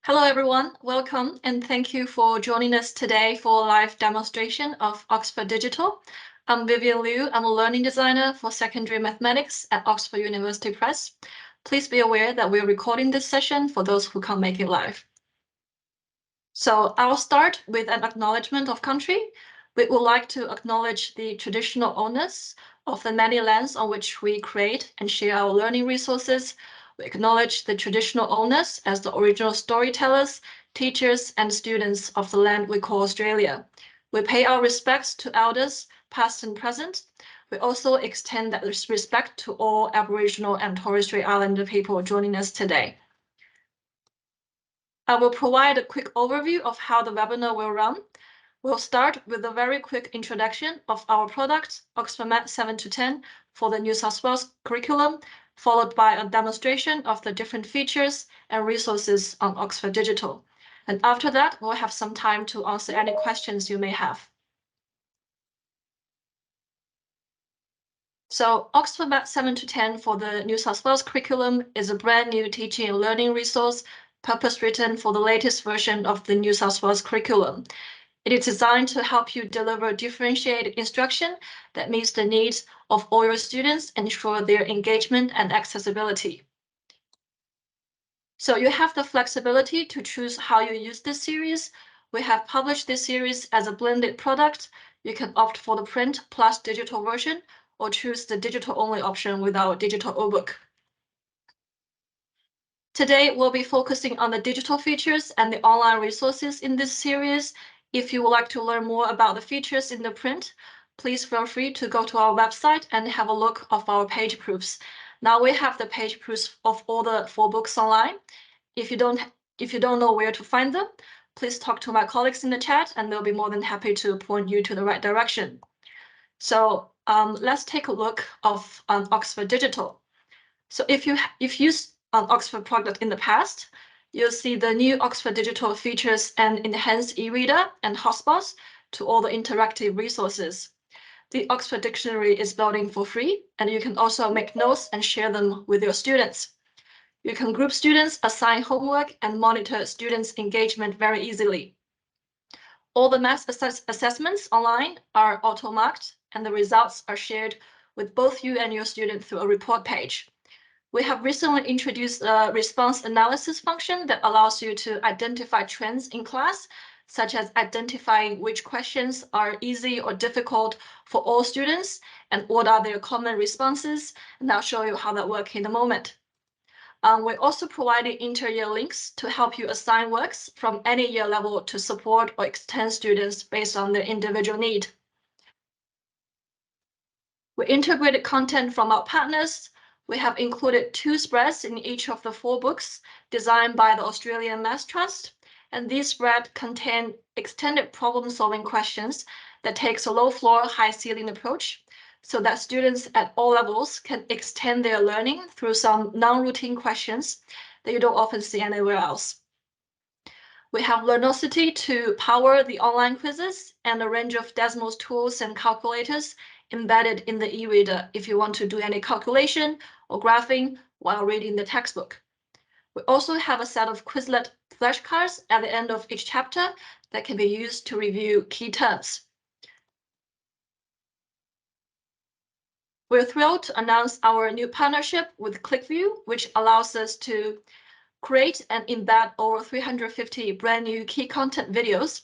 Hello everyone, welcome and thank you for joining us today for a live demonstration of Oxford Digital. I'm Vivian Liu, I'm a learning designer for secondary mathematics at Oxford University Press. Please be aware that we're recording this session for those who can't make it live. So I'll start with an acknowledgement of country. We would like to acknowledge the traditional owners of the many lands on which we create and share our learning resources. We acknowledge the traditional owners as the original storytellers, teachers, and students of the land we call Australia. We pay our respects to elders, past and present. We also extend that respect to all Aboriginal and Torres Strait Islander people joining us today. I will provide a quick overview of how the webinar will run. We'll start with a very quick introduction of our product, Oxford Math 7 to 10, for the New South Wales curriculum, followed by a demonstration of the different features and resources on Oxford Digital. And after that, we'll have some time to answer any questions you may have. So Oxford Math 7 to 10 for the New South Wales curriculum is a brand new teaching and learning resource purpose-written for the latest version of the New South Wales curriculum. It is designed to help you deliver differentiated instruction that meets the needs of all your students and ensure their engagement and accessibility. So you have the flexibility to choose how you use this series. We have published this series as a blended product. You can opt for the print plus digital version or choose the digital-only option with our digital ebook. Today, we'll be focusing on the digital features and the online resources in this series. If you would like to learn more about the features in the print, please feel free to go to our website and have a look of our page proofs. Now we have the page proofs of all the 4 books online. If you don't know where to find them, please talk to my colleagues in the chat and they'll be more than happy to point you to the right direction. So let's take a look of Oxford Digital. So if you've used an Oxford product in the past, you'll see the new Oxford Digital features an enhanced e-reader and hotspots to all the interactive resources. The Oxford Dictionary is built-in for free, and you can also make notes and share them with your students. You can group students, assign homework, and monitor students' engagement very easily. All the math assessments online are auto-marked, and the results are shared with both you and your student through a report page. We have recently introduced a response analysis function that allows you to identify trends in class, such as identifying which questions are easy or difficult for all students and what are their common responses. And I'll show you how that works in a moment. We're also providing inter-year links to help you assign works from any year level to support or extend students based on their individual need. We integrated content from our partners. We have included 2 spreads in each of the 4 books designed by the Australian Maths Trust. And these spreads contain extended problem-solving questions that takes a low floor, high ceiling approach so that students at all levels can extend their learning through some non-routine questions that you don't often see anywhere else. We have Learnosity to power the online quizzes and a range of Desmos tools and calculators embedded in the e-reader if you want to do any calculation or graphing while reading the textbook. We also have a set of Quizlet flashcards at the end of each chapter that can be used to review key terms. We're thrilled to announce our new partnership with ClickView, which allows us to create and embed over 350 brand new key content videos.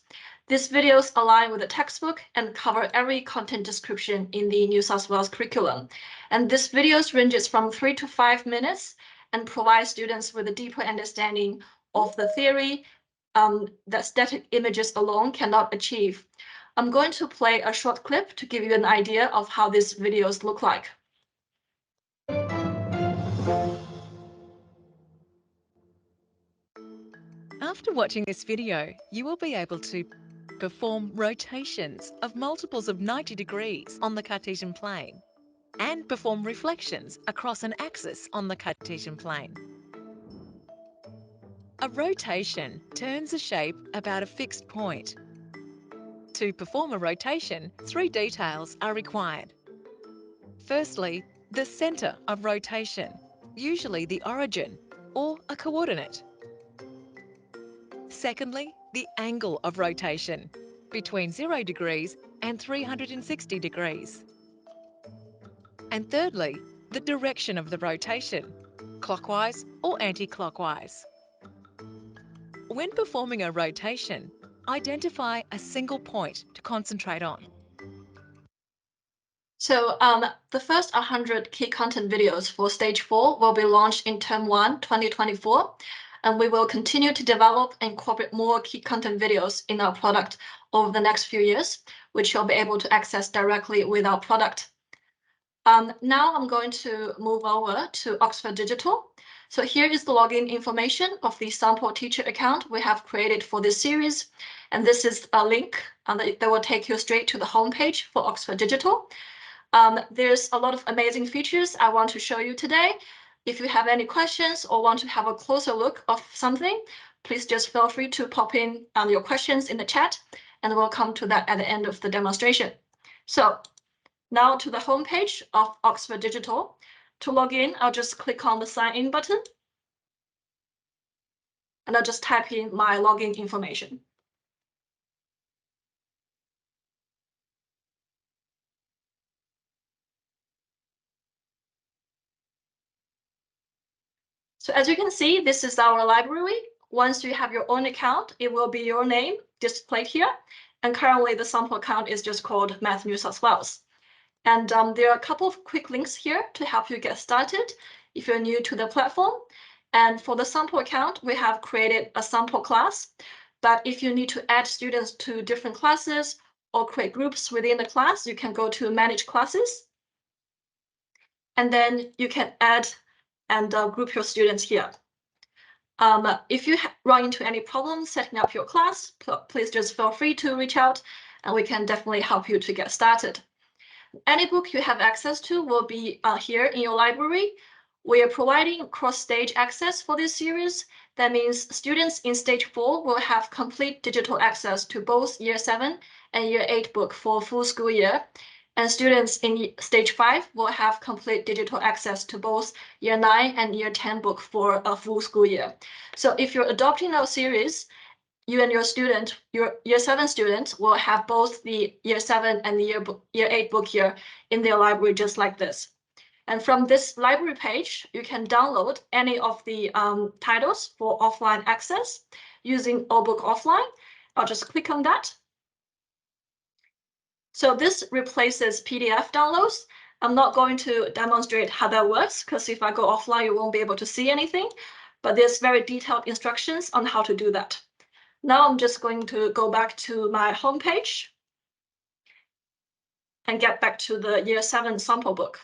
These videos align with the textbook and cover every content description in the New South Wales curriculum. And this videos ranges from 3 to 5 minutes and provide students with a deeper understanding of the theory that static images alone cannot achieve. I'm going to play a short clip to give you an idea of how these videos look like. After watching this video, you will be able to perform rotations of multiples of 90 degrees on the Cartesian plane and perform reflections across an axis on the Cartesian plane. A rotation turns a shape about a fixed point. To perform a rotation, 3 details are required. Firstly, the centre of rotation, usually the origin or a coordinate. Secondly, the angle of rotation between 0 degrees and 360 degrees. And thirdly, the direction of the rotation, clockwise or anti-clockwise. When performing a rotation, identify a single point to concentrate on. So the first 100 key content videos for Stage 4 will be launched in Term 1, 2024, and we will continue to develop and incorporate more key content videos in our product over the next few years, which you'll be able to access directly with our product. Now I'm going to move over to Oxford Digital. So here is the login information of the sample teacher account we have created for this series. And this is a link that will take you straight to the homepage for Oxford Digital. There's a lot of amazing features I want to show you today. If you have any questions or want to have a closer look of something, please just feel free to pop in your questions in the chat, and we'll come to that at the end of the demonstration. So now to the homepage of Oxford Digital. To log in, I'll just click on the sign in button, and I'll just type in my login information. So as you can see, this is our library. Once you have your own account, it will be your name displayed here. And currently the sample account is just called Math New South Wales. And there are a couple of quick links here to help you get started if you're new to the platform. And for the sample account, we have created a sample class. But if you need to add students to different classes or create groups within the class, you can go to Manage Classes. And then you can add and group your students here. If you run into any problems setting up your class, please just feel free to reach out, and we can definitely help you to get started. Any book you have access to will be here in your library. We are providing cross-stage access for this series. That means students in Stage 4 will have complete digital access to both Year 7 and Year 8 book for a full school year. And students in Stage 5 will have complete digital access to both Year 9 and Year 10 book for a full school year. So if you're adopting our series, you and your student, your Year 7 student, will have both the Year 7 and the Year 8 book here in their library, just like this. And from this library page, you can download any of the titles for offline access using All Book Offline. I'll just click on that. So this replaces PDF downloads. I'm not going to demonstrate how that works, because if I go offline, you won't be able to see anything. But there's very detailed instructions on how to do that. Now I'm just going to go back to my homepage and get back to the Year 7 sample book.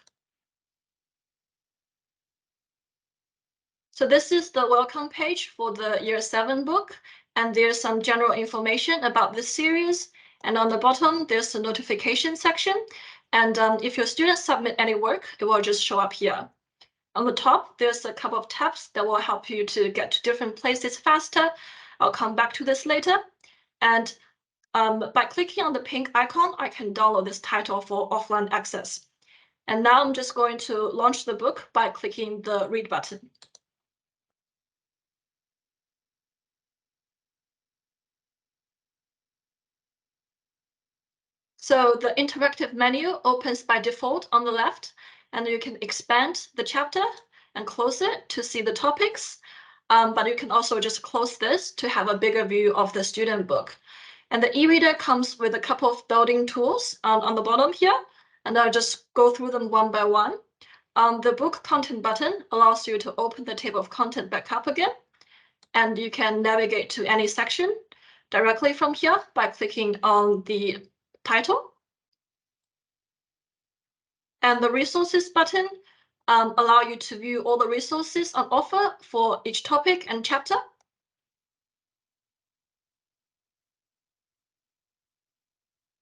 So this is the welcome page for the Year 7 book, and there's some general information about this series. And on the bottom, there's a notification section. And if your students submit any work, it will just show up here. On the top, there's a couple of tabs that will help you to get to different places faster. I'll come back to this later. And by clicking on the pink icon, I can download this title for offline access. And now I'm just going to launch the book by clicking the read button. So the interactive menu opens by default on the left, and you can expand the chapter and close it to see the topics. But you can also just close this to have a bigger view of the student book. And the e-reader comes with a couple of building tools on the bottom here, and I'll just go through them one by one. The book content button allows you to open the table of content back up again, and you can navigate to any section directly from here by clicking on the title. And the resources button allow you to view all the resources on offer for each topic and chapter.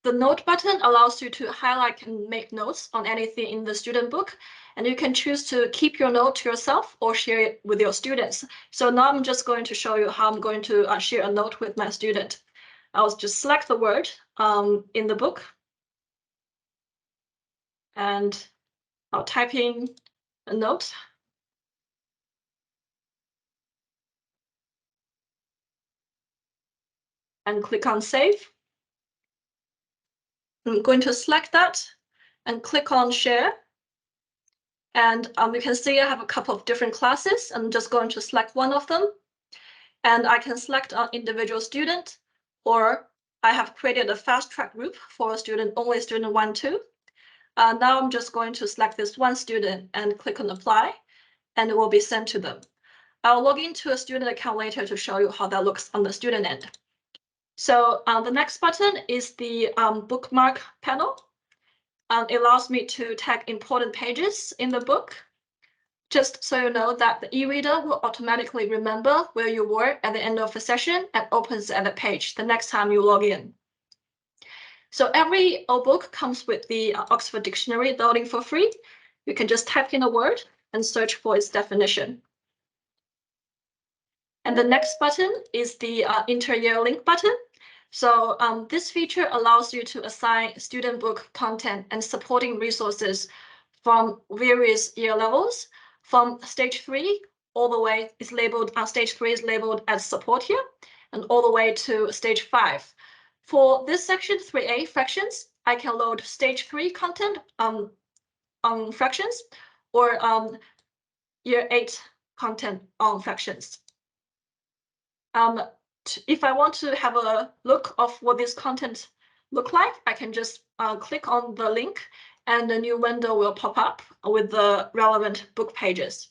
The note button allows you to highlight and make notes on anything in the student book, and you can choose to keep your note to yourself or share it with your students. So now I'm just going to show you how I'm going to share a note with my student. I'll just select the word in the book, and I'll type in a note. and click on Save. I'm going to select that and click on Share. And you can see I have a couple of different classes. I'm just going to select one of them. And I can select an individual student, or I have created a fast track group for only student 1, 2. Now I'm just going to select this one student and click on Apply, and it will be sent to them. I'll log into a student account later to show you how that looks on the student end. So the next button is the bookmark panel. It allows me to tag important pages in the book. Just so you know that the e-reader will automatically remember where you were at the end of the session and opens at the page the next time you log in. So every book comes with the Oxford Dictionary downloading for free. You can just type in a word and search for its definition. And the next button is the inter-year link button. So this feature allows you to assign student book content and supporting resources from various year levels. From stage 3 all the way is labeled, stage 3 is labeled as support here, and all the way to stage 5. For this section 3A fractions, I can load stage 3 content on fractions, or year 8 content on fractions. If I want to have a look of what this content look like, I can just click on the link and a new window will pop up with the relevant book pages.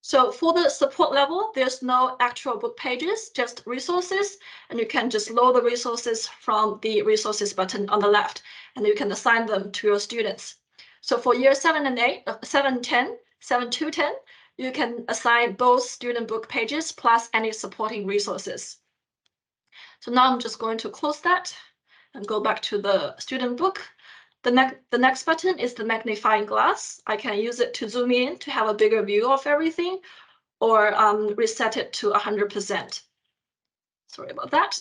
So for the support level, there's no actual book pages, just resources, and you can just load the resources from the resources button on the left, and you can assign them to your students. So for year 7 and 8, 7, 10, 7 to 10, you can assign both student book pages plus any supporting resources. So now I'm just going to close that and go back to the student book. The next button is the magnifying glass. I can use it to zoom in to have a bigger view of everything, or reset it to 100%. Sorry about that.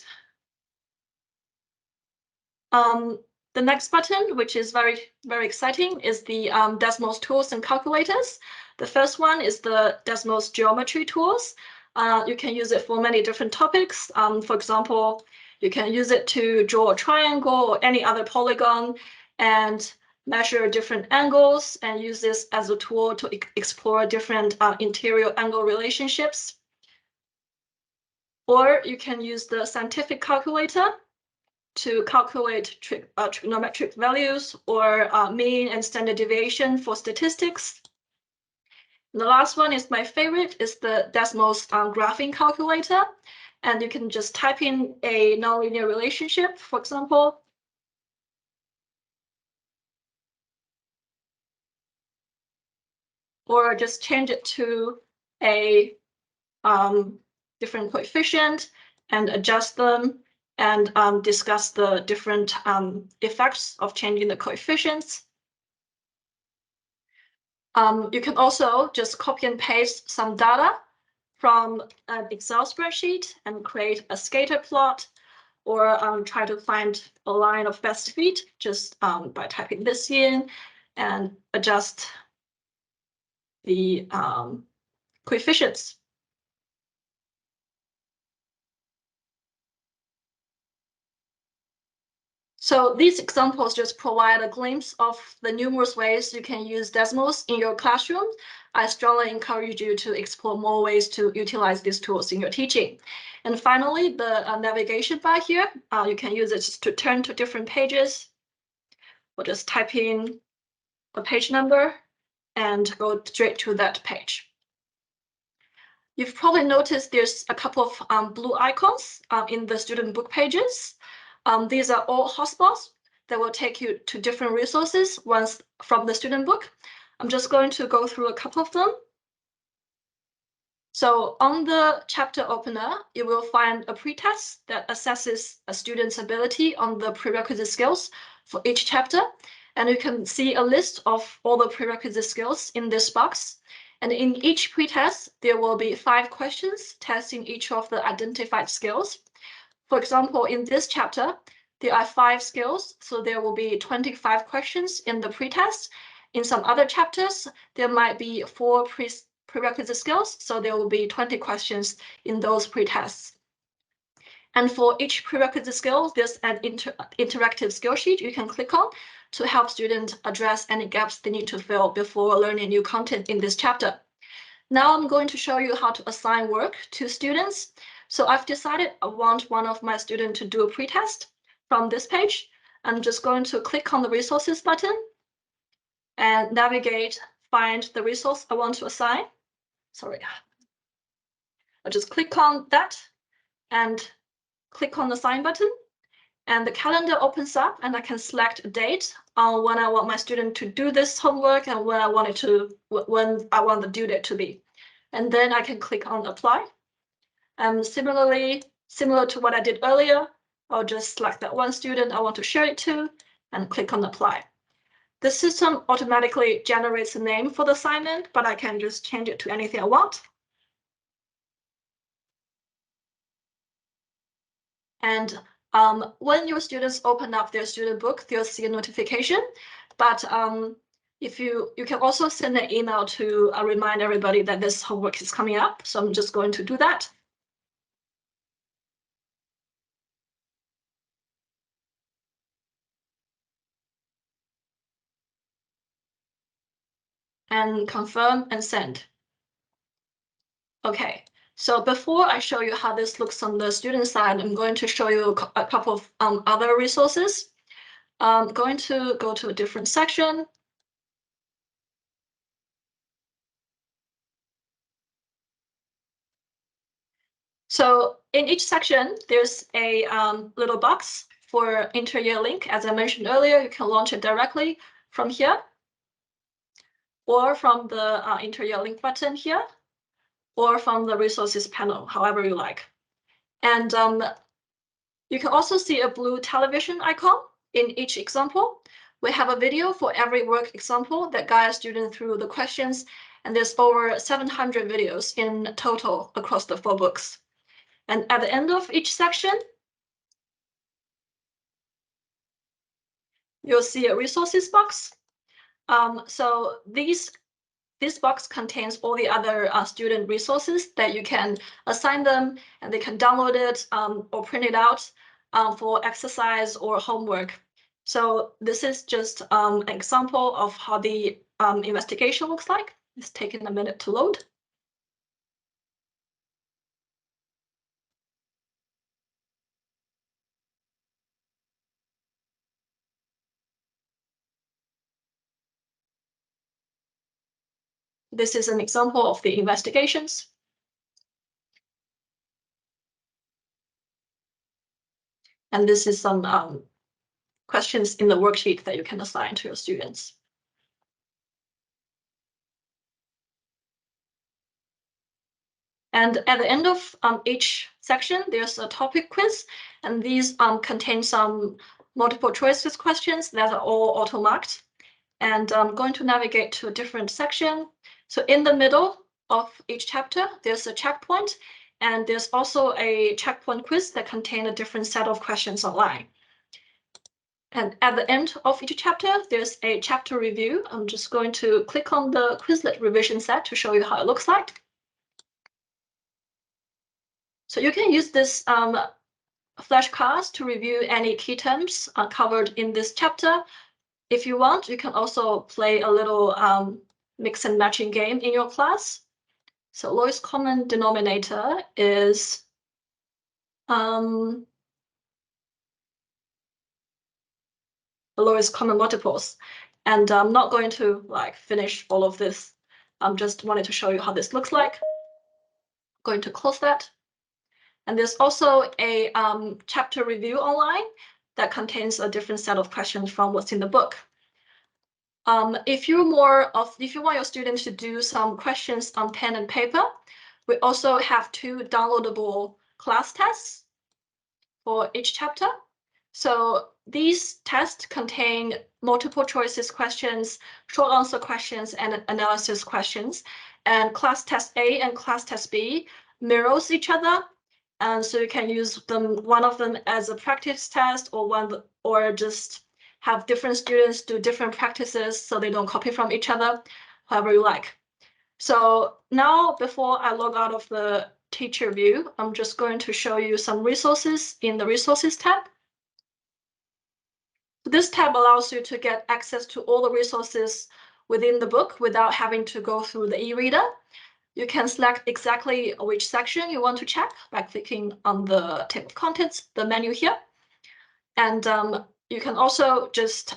The next button, which is very, very exciting, is the Desmos tools and calculators. The first one is the Desmos geometry tools. You can use it for many different topics. For example, you can use it to draw a triangle or any other polygon and measure different angles, and use this as a tool to explore different interior angle relationships. Or you can use the scientific calculator to calculate trigonometric values or mean and standard deviation for statistics. And the last one is my favorite, is the Desmos graphing calculator. And you can just type in a nonlinear relationship, for example. Or just change it to a different coefficient and adjust them and discuss the different effects of changing the coefficients. You can also just copy and paste some data from an Excel spreadsheet and create a scatter plot, or try to find a line of best fit just by typing this in and adjust the coefficients. So these examples just provide a glimpse of the numerous ways you can use Desmos in your classroom. I strongly encourage you to explore more ways to utilize these tools in your teaching. And finally, the navigation bar here, you can use it to turn to different pages, or just type in a page number and go straight to that page. You've probably noticed there's a couple of blue icons in the student book pages. These are all hotspots that will take you to different resources once from the student book. I'm just going to go through a couple of them. So on the chapter opener, you will find a pretest that assesses a student's ability on the prerequisite skills for each chapter. And you can see a list of all the prerequisite skills in this box. And in each pretest, there will be 5 questions testing each of the identified skills. For example, in this chapter, there are 5 skills, so there will be 25 questions in the pretest. In some other chapters, there might be 4 prerequisite skills, so there will be 20 questions in those pre-tests. And for each prerequisite skill, there's an interactive skill sheet you can click on to help students address any gaps they need to fill before learning new content in this chapter. Now I'm going to show you how to assign work to students. So I've decided I want one of my students to do a pretest from this page. I'm just going to click on the resources button and navigate, find the resource I want to assign. Sorry. I'll just click on that and click on the sign button, and the calendar opens up, and I can select a date on when I want my student to do this homework and when I want the due date to be. And then I can click on apply. And similar to what I did earlier, I'll just select that one student I want to share it to and click on apply. The system automatically generates a name for the assignment, but I can just change it to anything I want. And when your students open up their student book, they'll see a notification. But if you can also send an email to remind everybody that this homework is coming up. So I'm just going to do that. And confirm and send. Okay, so before I show you how this looks on the student side, I'm going to show you a couple of other resources. I'm going to go to a different section. So in each section, there's a little box for inter-year link. As I mentioned earlier, you can launch it directly from here or from the inter-year link button here or from the resources panel, however you like. And you can also see a blue television icon in each example. We have a video for every work example that guides students through the questions, and there's over 700 videos in total across the 4 books. And at the end of each section, you'll see a resources box. So this box contains all the other student resources that you can assign them, and they can download it or print it out for exercise or homework. So this is just an example of how the investigation looks like. It's taking a minute to load. This is an example of the investigations. And this is some questions in the worksheet that you can assign to your students. And at the end of each section, there's a topic quiz, and these contain some multiple choices questions that are all auto-marked. And I'm going to navigate to a different section. So in the middle of each chapter, there's a checkpoint, and there's also a checkpoint quiz that contain a different set of questions online. And at the end of each chapter, there's a chapter review. I'm just going to click on the Quizlet revision set to show you how it looks like. So you can use this flashcards to review any key terms covered in this chapter. If you want, you can also play a little mix and matching game in your class. So lowest common denominator is the lowest common multiples. And I'm not going to finish all of this. I'm just wanted to show you how this looks like. I'm going to close that. And there's also a chapter review online that contains a different set of questions from what's in the book. If you want your students to do some questions on pen and paper, we also have 2 downloadable class tests for each chapter. So these tests contain multiple choices questions, short answer questions, and analysis questions. And class test A and class test B mirrors each other. And so you can use one of them as a practice test, or just have different students do different practices so they don't copy from each other, however you like. So now, before I log out of the teacher view, I'm just going to show you some resources in the Resources tab. This tab allows you to get access to all the resources within the book without having to go through the e-reader. You can select exactly which section you want to check by clicking on the table of contents, the menu here. And you can also just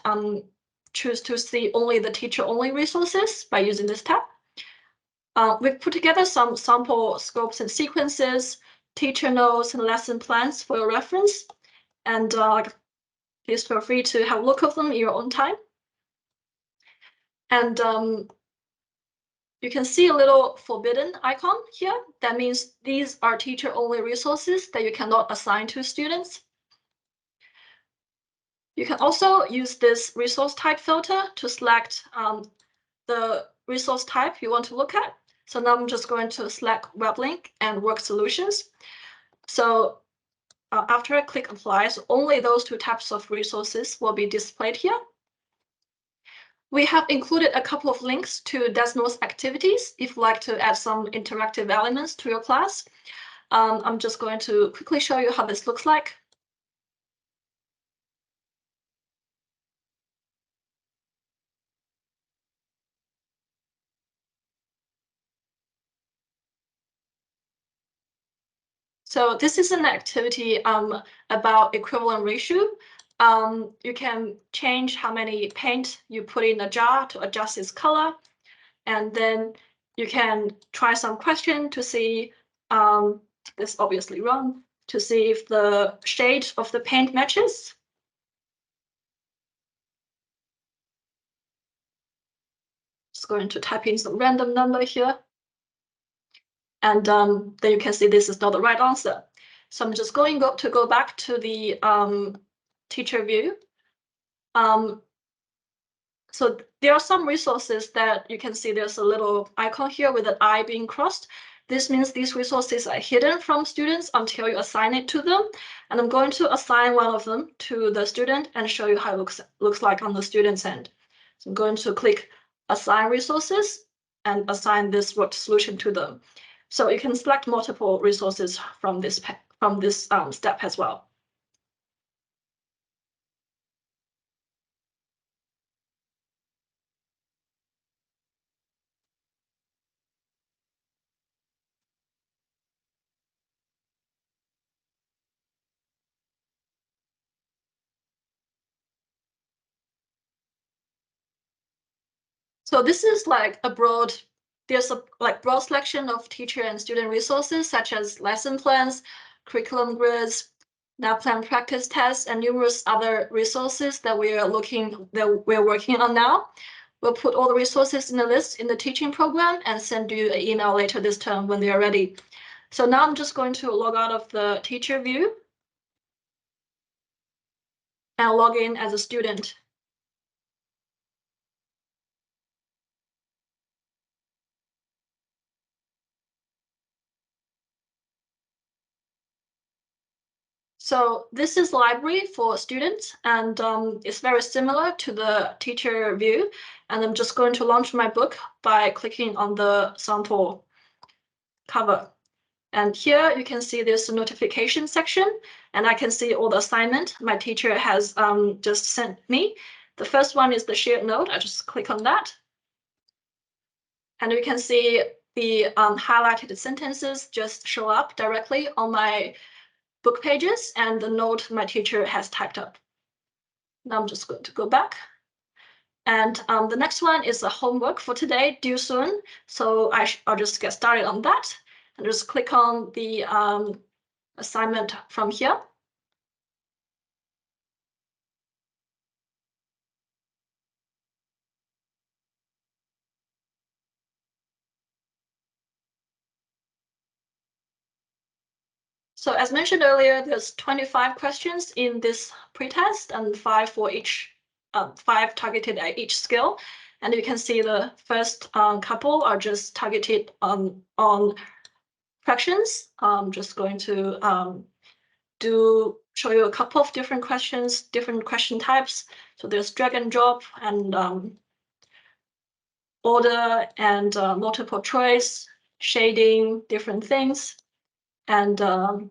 choose to see only the teacher-only resources by using this tab. We've put together some sample scopes and sequences, teacher notes, and lesson plans for your reference. And please feel free to have a look at them in your own time. And you can see a little forbidden icon here. That means these are teacher-only resources that you cannot assign to students. You can also use this resource type filter to select the resource type you want to look at. So now I'm just going to select web link and work solutions. So after I click apply, so only those two types of resources will be displayed here. We have included a couple of links to Desmos activities if you'd like to add some interactive elements to your class. I'm just going to quickly show you how this looks like. So this is an activity about equivalent ratio. You can change how many paint you put in a jar to adjust its color. And then you can try some question to see, this obviously wrong, to see if the shade of the paint matches. Just going to type in some random number here. And then you can see this is not the right answer. So I'm just going to go back to the teacher view. So there are some resources that you can see there's a little icon here with an I being crossed. This means these resources are hidden from students until you assign it to them. And I'm going to assign one of them to the student and show you how it looks like on the student's end. So I'm going to click Assign Resources and assign this worked solution to them. So you can select multiple resources from this step as well. So this is like there's a broad selection of teacher and student resources such as lesson plans, curriculum grids, NAPLAN practice tests, and numerous other resources that we're working on now. We'll put all the resources in a list in the teaching program and send you an email later this term when they are ready. So now I'm just going to log out of the teacher view and log in as a student. So this is library for students, and it's very similar to the teacher view. And I'm just going to launch my book by clicking on the sample cover. And here you can see there's a notification section, and I can see all the assignment my teacher has just sent me. The first one is the shared note. I just click on that. And you can see the highlighted sentences just show up directly on my book pages and the note my teacher has typed up. Now I'm just going to go back. And the next one is a homework for today, due soon. So I'll just get started on that and just click on the assignment from here. So as mentioned earlier, there's 25 questions in this pretest and 5 for each, 5 targeted at each skill. And you can see the first couple are just targeted on fractions. I'm just going to show you a couple of different questions, different question types. So there's drag and drop and order and multiple choice, shading, different things. And I'm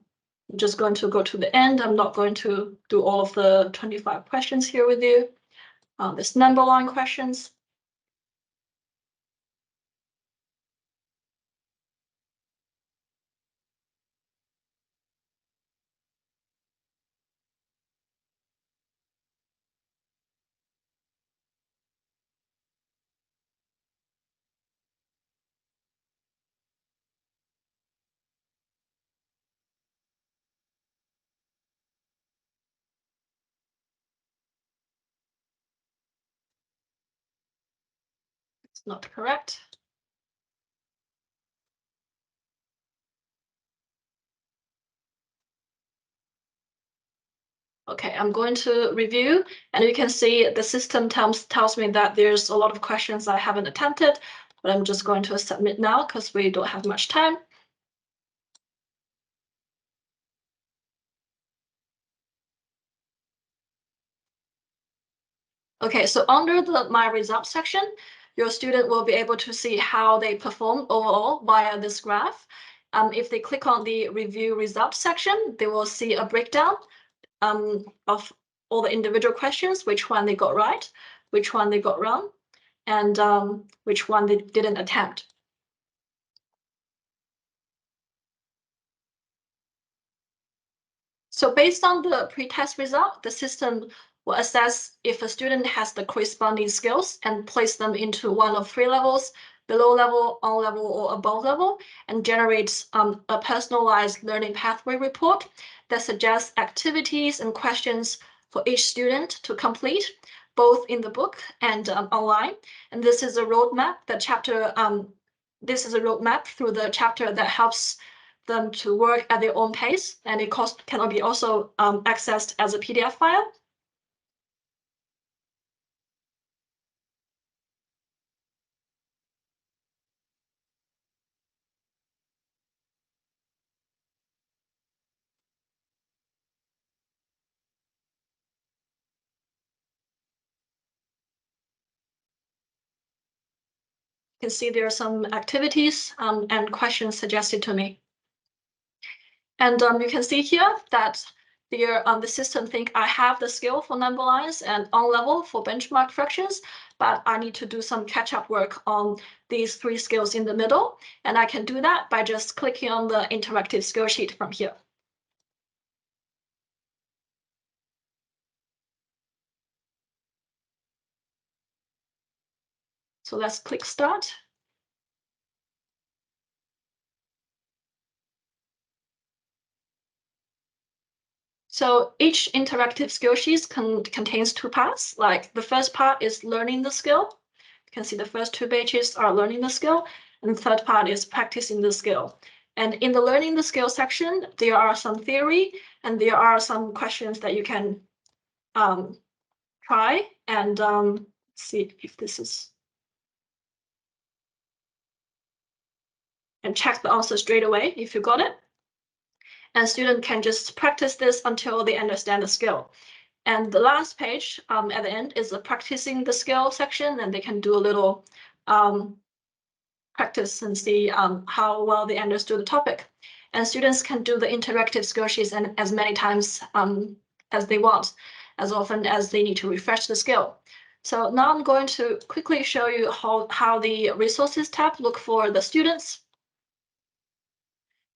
just going to go to the end. I'm not going to do all of the 25 questions here with you. There's number line questions. It's not correct. Okay, I'm going to review, and you can see the system tells me that there's a lot of questions I haven't attempted, but I'm just going to submit now because we don't have much time. Okay, so under the My Results section, your student will be able to see how they perform overall via this graph. If they click on the Review Results section, they will see a breakdown of all the individual questions, which one they got right, which one they got wrong, and which one they didn't attempt. So based on the pretest result, the system will assess if a student has the corresponding skills and place them into one of three levels: below level, on level, or above level, and generates a personalized learning pathway report that suggests activities and questions for each student to complete, both in the book and online. And this is a roadmap, this is a roadmap through the chapter that helps them to work at their own pace, and it can be also accessed as a PDF file. You can see there are some activities and questions suggested to me. And you can see here that the system think I have the skill for number lines and on level for benchmark fractions, but I need to do some catch-up work on these three skills in the middle. And I can do that by just clicking on the interactive skill sheet from here. So let's click Start. So each interactive skill sheet contains two parts. Like the first part is learning the skill. You can see the first two pages are learning the skill, and the third part is practicing the skill. And in the learning the skill section, there are some theory and there are some questions that you can try and see if this is, and check the answer straight away if you got it. And student can just practice this until they understand the skill. And the last page at the end is the practicing the skill section, and they can do a little practice and see how well they understood the topic. And students can do the interactive skill sheets and as many times as they want, as often as they need to refresh the skill. So now I'm going to quickly show you how the resources tab look for the students.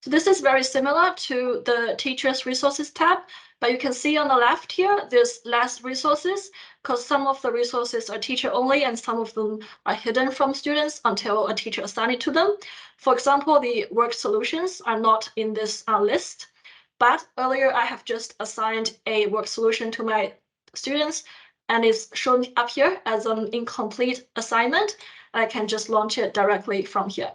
So this is very similar to the teachers resources tab, but you can see on the left here, there's less resources because some of the resources are teacher only and some of them are hidden from students until a teacher assigns it to them. For example, the work solutions are not in this list, but earlier I have just assigned a work solution to my students and it's shown up here as an incomplete assignment. I can just launch it directly from here.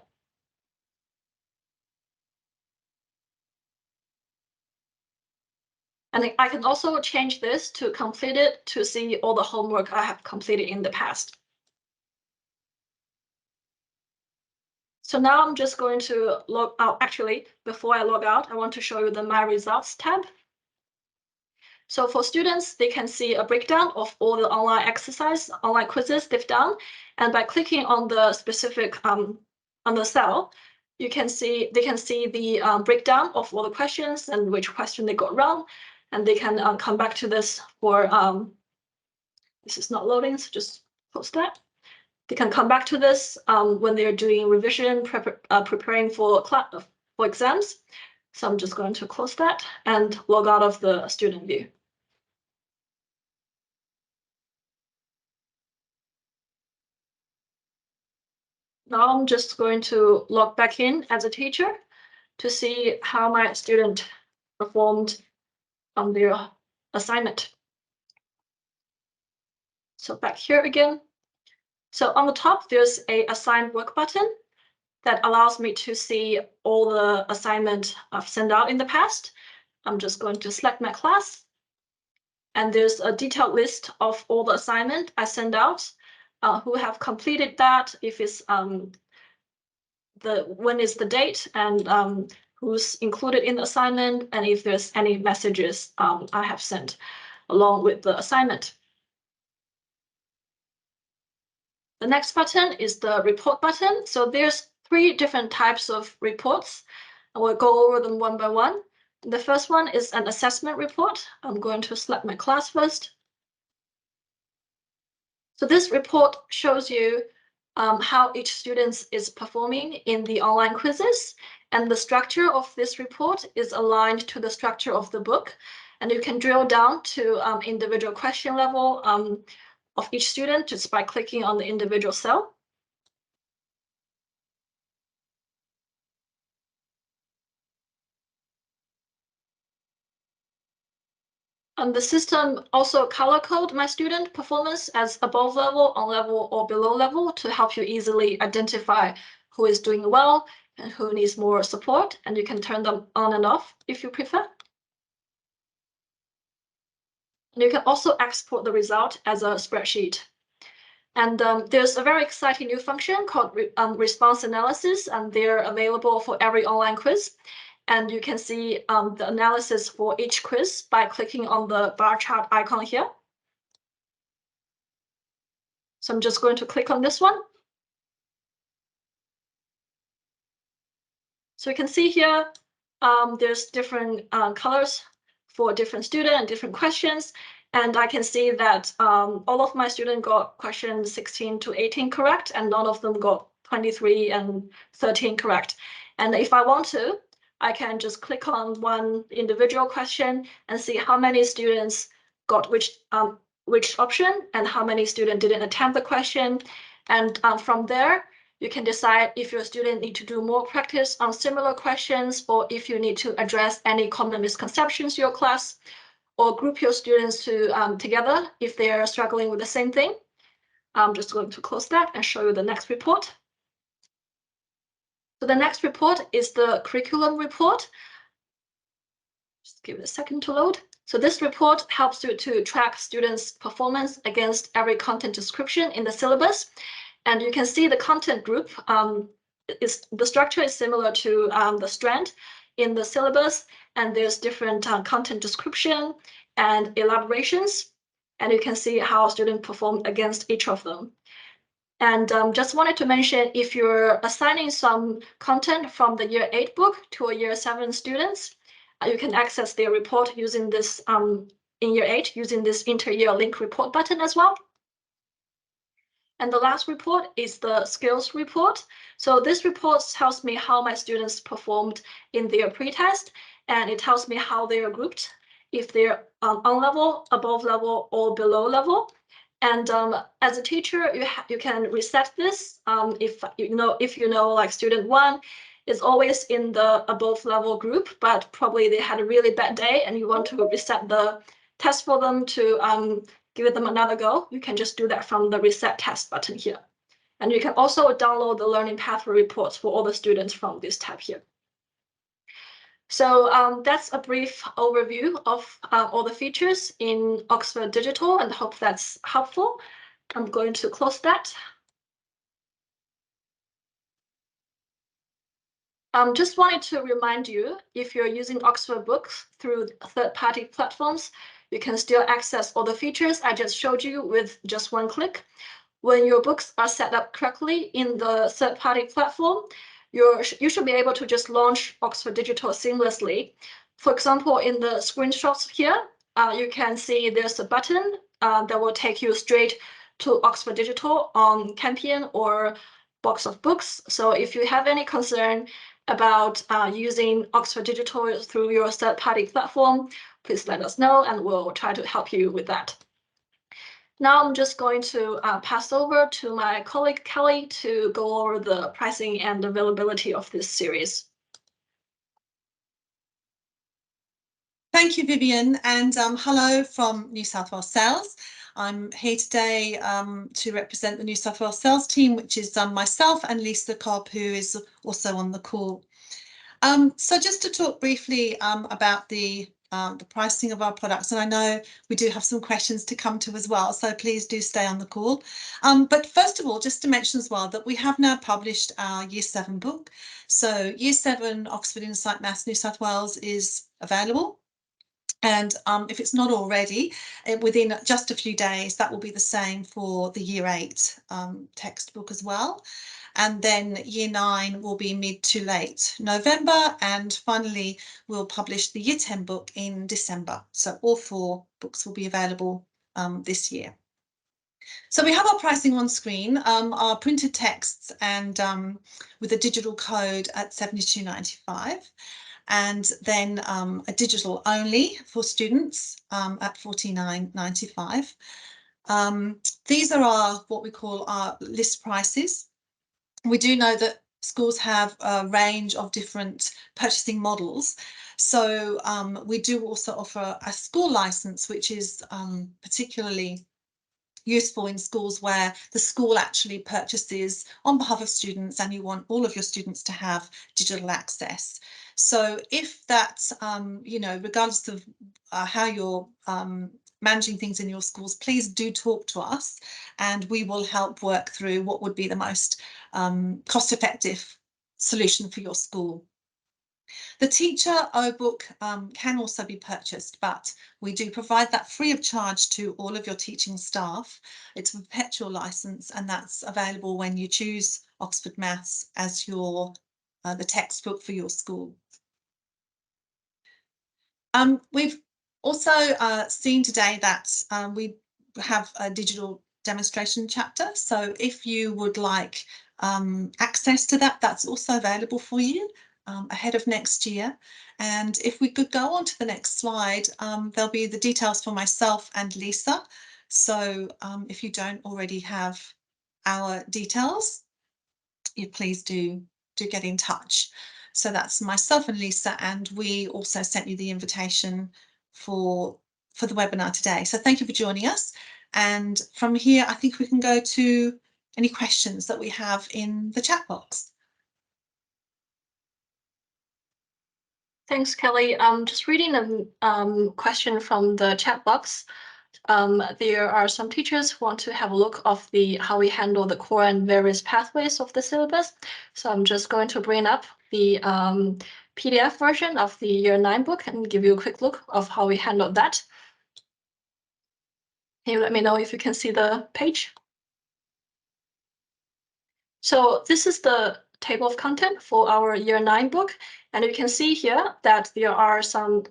And I can also change this to complete it to see all the homework I have completed in the past. So now I'm just going to log out. Actually, before I log out, I want to show you the My Results tab. So for students, they can see a breakdown of all the online online quizzes they've done. And by clicking on the specific on the cell, they can see the breakdown of all the questions and which question they got wrong. And they can come back to this for, this is not loading, so just close that. They can come back to this when they're doing revision, preparing for exams. So I'm just going to close that and log out of the student view. Now I'm just going to log back in as a teacher to see how my student performed on their assignment. So back here again. So on the top, there's a assigned work button that allows me to see all the assignment I've sent out in the past. I'm just going to select my class. And there's a detailed list of all the assignment I send out, who have completed that, if it's when is the date, and who's included in the assignment, and if there's any messages I have sent along with the assignment. The next button is the report button. So there's 3 different types of reports. I will go over them one by one. The first one is an assessment report. I'm going to select my class first. So this report shows you how each student is performing in the online quizzes, and the structure of this report is aligned to the structure of the book. And you can drill down to individual question level of each student just by clicking on the individual cell. The system also color code my student performance as above level, on level, or below level to help you easily identify who is doing well and who needs more support, and you can turn them on and off if you prefer. And you can also export the result as a spreadsheet. And there's a very exciting new function called response analysis, and they're available for every online quiz. And you can see the analysis for each quiz by clicking on the bar chart icon here. So I'm just going to click on this one. So you can see here, there's different colors for different students and different questions. And I can see that all of my students got questions 16 to 18 correct, and none of them got 23 and 13 correct. And if I want to, I can just click on one individual question and see how many students got which option and how many students didn't attempt the question. And from there, you can decide if your student need to do more practice on similar questions, or if you need to address any common misconceptions in your class, or group your students together if they are struggling with the same thing. I'm just going to close that and show you the next report. So the next report is the curriculum report. Just give it a second to load. So this report helps you to track students' performance against every content description in the syllabus. And you can see the content group the structure is similar to the strand in the syllabus, and there's different content description and elaborations, and you can see how students perform against each of them. And just wanted to mention, if you're assigning some content from the year 8 book to a year 7 students, you can access their report using this in year 8 using this inter-year link report button as well. And the last report is the skills report. So this report tells me how my students performed in their pretest, and it tells me how they are grouped, if they're on level, above level, or below level. And as a teacher, you can reset this if you know like student 1 is always in the above level group, but probably they had a really bad day and you want to reset the test for them to give them another go, you can just do that from the reset test button here. And you can also download the learning pathway reports for all the students from this tab here. So that's a brief overview of all the features in Oxford Digital, and hope that's helpful. I'm going to close that. Just wanted to remind you, if you're using Oxford Books through third-party platforms, you can still access all the features I just showed you with just one click. When your books are set up correctly in the third-party platform, you should be able to just launch Oxford Digital seamlessly. For example, in the screenshots here, you can see there's a button that will take you straight to Oxford Digital on Campion or Box of Books. So if you have any concern about using Oxford Digital through your third-party platform, please let us know and we'll try to help you with that. Now I'm just going to pass over to my colleague Kelly to go over the pricing and availability of this series. Thank you, Vivian, and hello from New South Wales Sales. I'm here today to represent the New South Wales Sales team, which is myself and Lisa Cobb, who is also on the call. So just to talk briefly about the pricing of our products, and I know we do have some questions to come to as well, so please do stay on the call. But first of all, just to mention as well that we have now published our Year 7 book. So Year 7 Oxford Insight Maths New South Wales is available. And if it's not already, within just a few days, that will be the same for the Year 8 textbook as well. And then Year 9 will be mid to late November. And finally, we'll publish the Year 10 book in December. So all 4 books will be available this year. So we have our pricing on screen, our printed texts and with a digital code at $72.95. And then a digital only for students at $49.95. These are our what we call our list prices. We do know that schools have a range of different purchasing models. So we do also offer a school license, which is particularly useful in schools where the school actually purchases on behalf of students and you want all of your students to have digital access. So if that's, you know, regardless of how you're managing things in your schools, please do talk to us and we will help work through what would be the most cost-effective solution for your school. The teacher O-book can also be purchased, but we do provide that free of charge to all of your teaching staff. It's a perpetual license and that's available when you choose Oxford Maths as your the textbook for your school. We've also seen today that we have a digital demonstration chapter. So if you would like access to that, that's also available for you ahead of next year. And if we could go on to the next slide, there'll be the details for myself and Lisa. So if you don't already have our details, you please do get in touch. So that's myself and Lisa, and we also sent you the invitation for the webinar today. So thank you for joining us. And from here, I think we can go to any questions that we have in the chat box. Thanks, Kelly. Just reading a question from the chat box. There are some teachers who want to have a look of how we handle the core and various pathways of the syllabus. So I'm just going to bring up the PDF version of the Year 9 book and give you a quick look of how we handled that. Can you let me know if you can see the page? So this is the table of content for our Year 9 book. And you can see here that there are some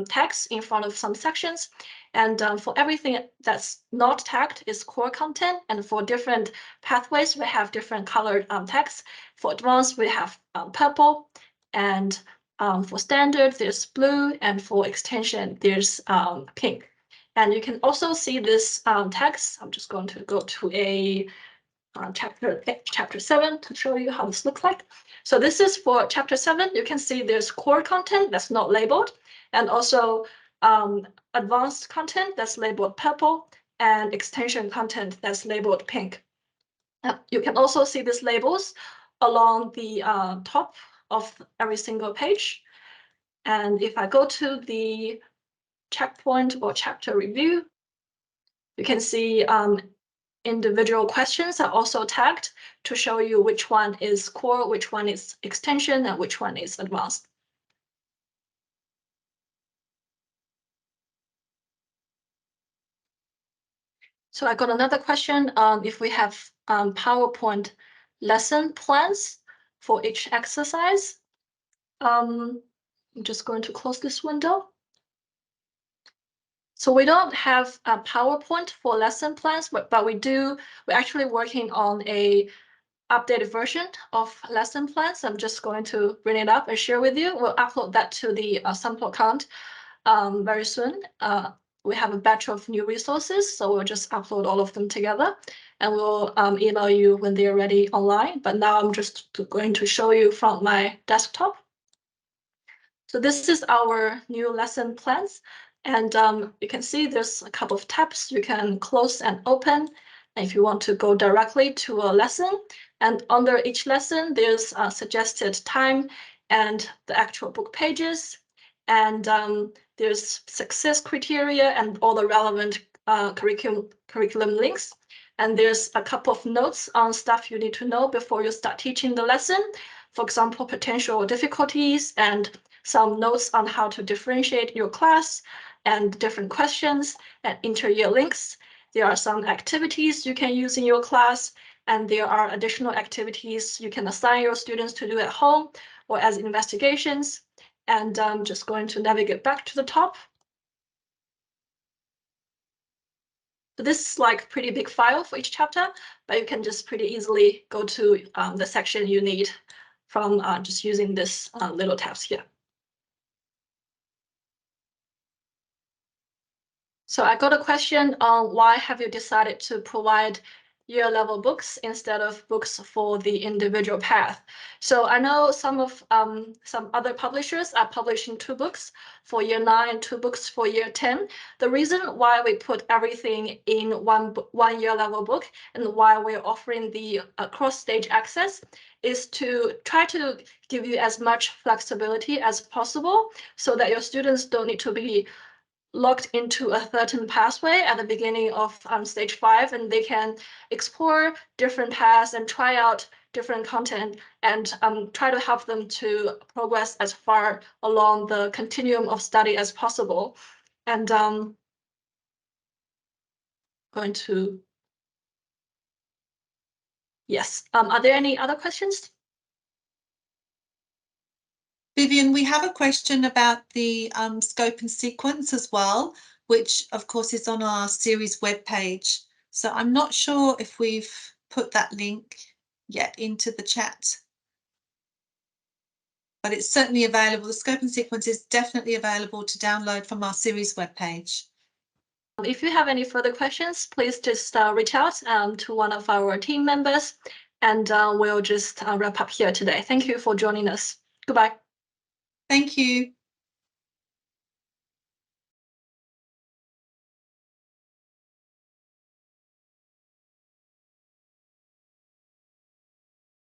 tags in front of some sections. And for everything that's not tagged is core content. And for different pathways, we have different colored tags. For advanced, we have purple. And for standard, there's blue. And for extension, there's pink. And you can also see this text. I'm just going to go to a chapter 7 to show you how this looks like. So this is for chapter 7. You can see there's core content that's not labeled, and also advanced content that's labeled purple, and extension content that's labeled pink. You can also see these labels along the top of every single page. And if I go to the checkpoint or chapter review, you can see individual questions are also tagged to show you which one is core, which one is extension, and which one is advanced. So I got another question. If we have PowerPoint lesson plans for each exercise. I'm just going to close this window. So we don't have a PowerPoint for lesson plans, but we're actually working on a updated version of lesson plans. I'm just going to bring it up and share with you. We'll upload that to the sample account very soon. We have a batch of new resources, so we'll just upload all of them together and we'll email you when they're ready online. But now I'm just going to show you from my desktop. So this is our new lesson plans. And you can see there's a couple of tabs you can close and open if you want to go directly to a lesson. And under each lesson, there's a suggested time and the actual book pages. And there's success criteria and all the relevant curriculum links. And there's a couple of notes on stuff you need to know before you start teaching the lesson. For example, potential difficulties and some notes on how to differentiate your class and different questions and inter-year links. There are some activities you can use in your class, and there are additional activities you can assign your students to do at home or as investigations. And I'm just going to navigate back to the top. So this is like a pretty big file for each chapter, but you can just pretty easily go to the section you need from just using this little tabs here. So I got a question on why have you decided to provide year-level books instead of books for the individual path? So I know some other publishers are publishing 2 books for year 9 and 2 books for year 10. The reason why we put everything in one year-level book and why we're offering the cross-stage access is to try to give you as much flexibility as possible so that your students don't need to be locked into a certain pathway at the beginning of stage 5, and they can explore different paths and try out different content and try to help them to progress as far along the continuum of study as possible. And going to, yes, are there any other questions? Vivian, we have a question about the scope and sequence as well, which of course is on our series webpage. So I'm not sure if we've put that link yet into the chat, but it's certainly available. The scope and sequence is definitely available to download from our series webpage. If you have any further questions, please just reach out to one of our team members, and we'll just wrap up here today. Thank you for joining us. Goodbye. Thank you.